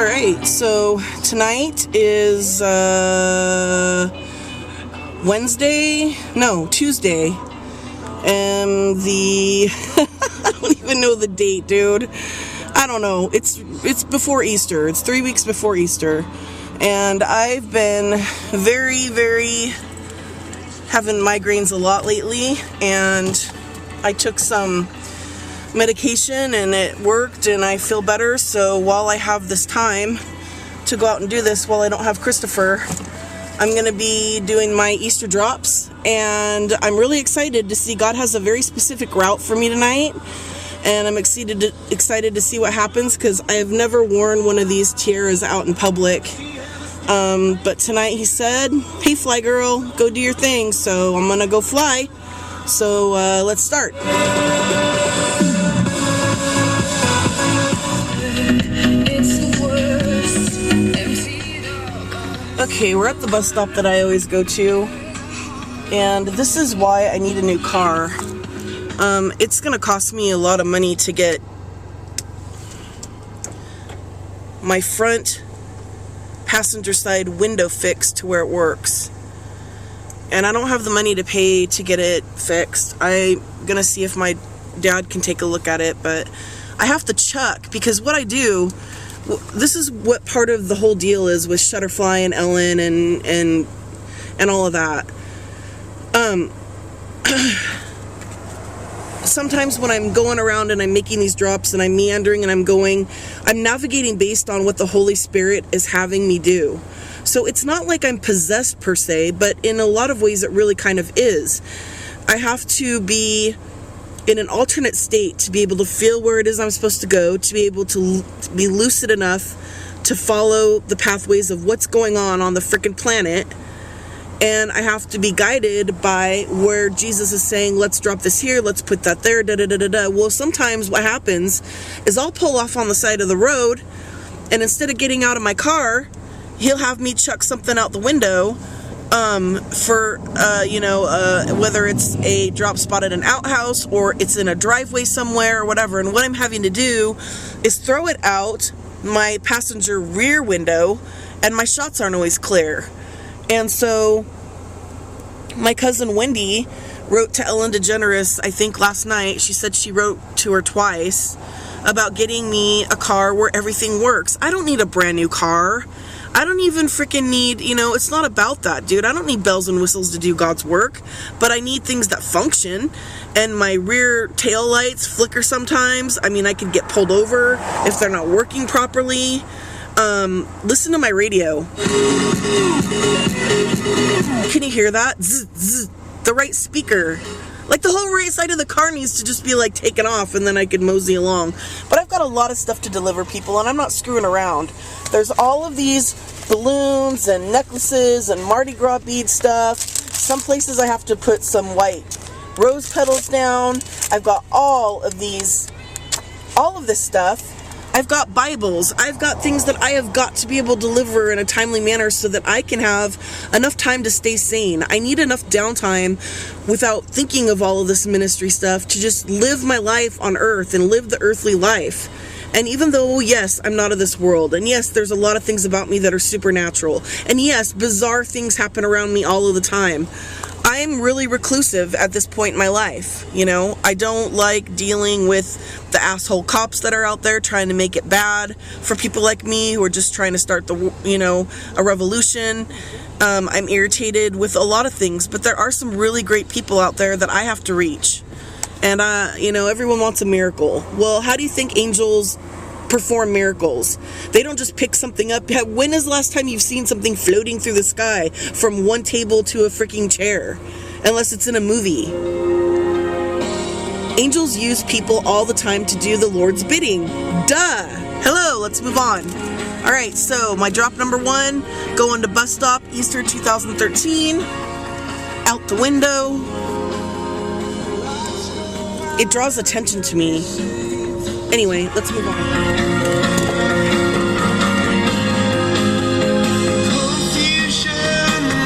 Alright, so tonight is Tuesday, and I don't even know the date, dude. I don't know. It's before Easter. It's 3 weeks before Easter, and I've been very having migraines a lot lately, and I took some medication and it worked and I feel better. So while I have this time to go out and do this, while I don't have Christopher, I'm going to be doing my Easter drops, and I'm really excited to see. God has a very specific route for me tonight, and I'm excited to see what happens, because I have never worn one of these tiaras out in public. But tonight he said, hey, fly girl, go do your thing. So I'm going to go fly. So let's start. Okay, we're at the bus stop that I always go to, and this is why I need a new car. It's gonna cost me a lot of money to get my front passenger side window fixed to where it works, and I don't have the money to pay to get it fixed. I'm gonna see if my dad can take a look at it, but I have to chuck, because what I do, this is what part of the whole deal is with Shutterfly and Ellen and all of that. Sometimes when I'm going around and I'm making these drops and I'm meandering and I'm navigating based on what the Holy Spirit is having me do. So it's not like I'm possessed per se, but in a lot of ways it really kind of is. I have to be in an alternate state to be able to feel where it is I'm supposed to go, to be able to be lucid enough to follow the pathways of what's going on the frickin' planet. And I have to be guided by where Jesus is saying, let's drop this here, let's put that there, da-da-da-da-da. Well, sometimes what happens is I'll pull off on the side of the road, and instead of getting out of my car, he'll have me chuck something out the window for whether it's a drop spot at an outhouse or it's in a driveway somewhere or whatever. And what I'm having to do is throw it out my passenger rear window, and my shots aren't always clear. And so my cousin Wendy wrote to Ellen DeGeneres, I think last night. She said she wrote to her twice about getting me a car where everything works. I don't need a brand new car. I don't even freaking need, it's not about that, dude. I don't need bells and whistles to do God's work, but I need things that function. And my rear tail lights flicker sometimes. I mean, I could get pulled over if they're not working properly. Listen to my radio. Can you hear that? Zzz, zzz, the right speaker. Like, the whole right side of the car needs to just be like taken off, and then I could mosey along. But I've got a lot of stuff to deliver, people, and I'm not screwing around. There's all of these balloons and necklaces and Mardi Gras bead stuff. Some places I have to put some white rose petals down. I've got all of this stuff. I've got Bibles. I've got things that I have got to be able to deliver in a timely manner so that I can have enough time to stay sane. I need enough downtime without thinking of all of this ministry stuff to just live my life on earth and live the earthly life. And even though, yes, I'm not of this world, and yes, there's a lot of things about me that are supernatural, and yes, bizarre things happen around me all of the time, I'm really reclusive at this point in my life. I don't like dealing with the asshole cops that are out there trying to make it bad for people like me who are just trying to start a revolution. I'm irritated with a lot of things, but there are some really great people out there that I have to reach. And, everyone wants a miracle. Well, how do you think angels perform miracles? They don't just pick something up. When is the last time you've seen something floating through the sky from one table to a freaking chair? Unless it's in a movie. Angels use people all the time to do the Lord's bidding. Duh! Hello, let's move on. Alright, so my drop number 1, going to bus stop, Easter 2013. Out the window. It draws attention to me. Anyway, let's move on. Confusion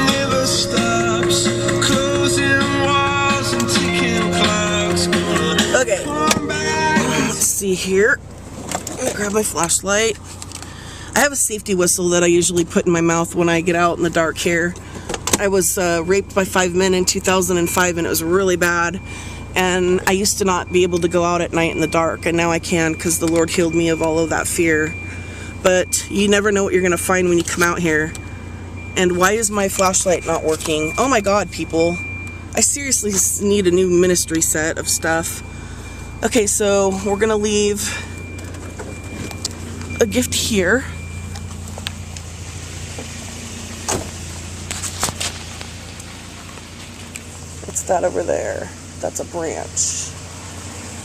never stops, closing walls and ticking clocks. Okay. Let's see here. I'm gonna grab my flashlight. I have a safety whistle that I usually put in my mouth when I get out in the dark here. I was raped by 5 men in 2005, and it was really bad. And I used to not be able to go out at night in the dark, and now I can because the Lord healed me of all of that fear. But you never know what you're going to find when you come out here. And why is my flashlight not working? Oh my God, people. I seriously need a new ministry set of stuff. Okay, so we're going to leave a gift here. What's that over there? That's a branch.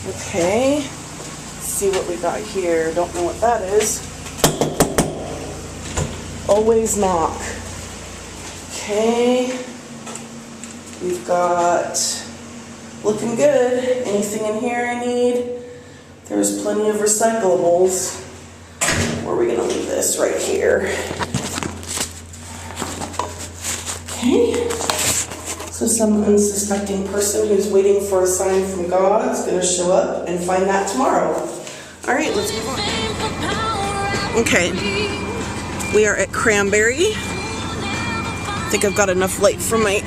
Okay. Let's see what we got here. Don't know what that is. Always knock. Okay. We've got, looking good. Anything in here I need? There's plenty of recyclables. Where are we gonna leave this? Right here. Okay. So some unsuspecting person who's waiting for a sign from God is gonna show up and find that tomorrow. All right, let's move on. Okay. We are at Cranberry. I think I've got enough light from my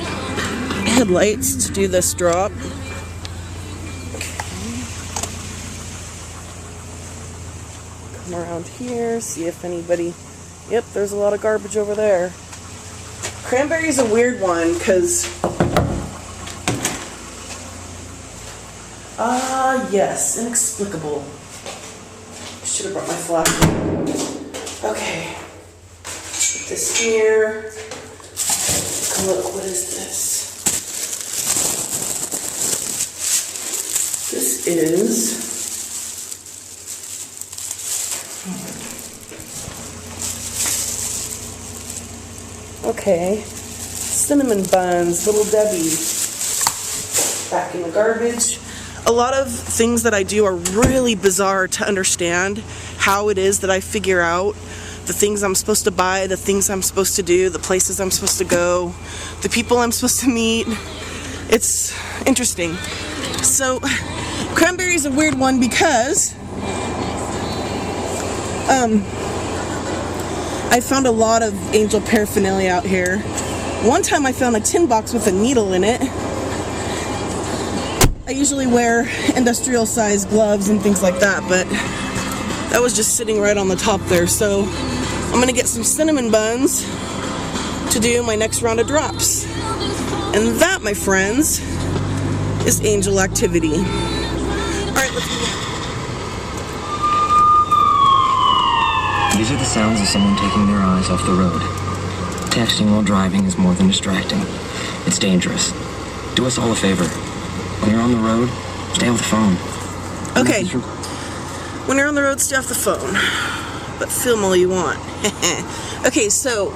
headlights to do this drop. Come around here, see if anybody... Yep, there's a lot of garbage over there. Cranberry's a weird one, because... yes, inexplicable. Should have brought my flashlight. Okay. Put this here. Oh, look, what is this? This is... Okay. Cinnamon buns, Little Debbie. Back in the garbage. A lot of things that I do are really bizarre to understand how it is that I figure out the things I'm supposed to buy, the things I'm supposed to do, the places I'm supposed to go, the people I'm supposed to meet. It's interesting. So, Cranberry's a weird one because I found a lot of angel paraphernalia out here. One time I found a tin box with a needle in it. I usually wear industrial size gloves and things like that, but that was just sitting right on the top there. So I'm gonna get some cinnamon buns to do my next round of drops. And that, my friends, is angel activity. All right, let's move on. These are the sounds of someone taking their eyes off the road. Texting while driving is more than distracting. It's dangerous. Do us all a favor. When you're on the road, stay off the phone. Okay. When you're on the road, stay off the phone. But film all you want. Okay, so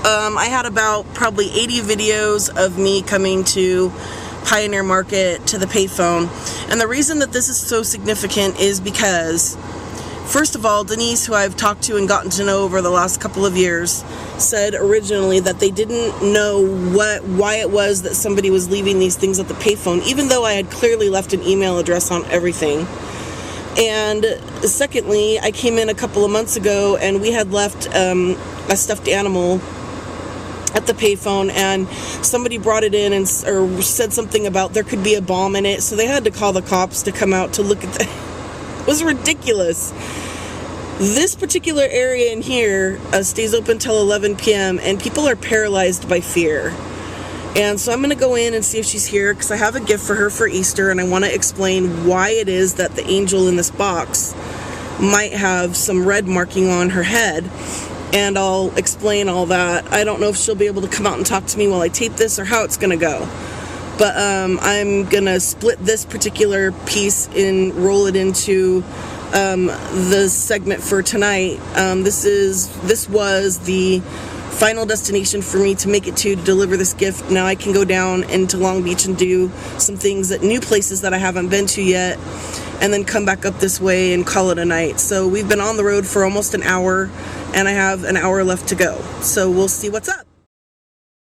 I had about probably 80 videos of me coming to Pioneer Market to the payphone. And the reason that this is so significant is because, first of all, Denise, who I've talked to and gotten to know over the last couple of years, said originally that they didn't know why it was that somebody was leaving these things at the payphone, even though I had clearly left an email address on everything. And secondly, I came in a couple of months ago and we had left a stuffed animal at the payphone, and somebody brought it in and or said something about there could be a bomb in it, so they had to call the cops to come out to look at it was ridiculous. This particular area in here stays open till 11 p.m. and people are paralyzed by fear. And so I'm going to go in and see if she's here, because I have a gift for her for Easter, and I want to explain why it is that the angel in this box might have some red marking on her head. And I'll explain all that. I don't know if she'll be able to come out and talk to me while I tape this or how it's going to go. But I'm going to split this particular piece and roll it into the segment for tonight. This was the final destination for me to make it to deliver this gift. Now I can go down into Long Beach and do some things at new places that I haven't been to yet, and then come back up this way and call it a night. So we've been on the road for almost an hour, and I have an hour left to go. So we'll see what's up.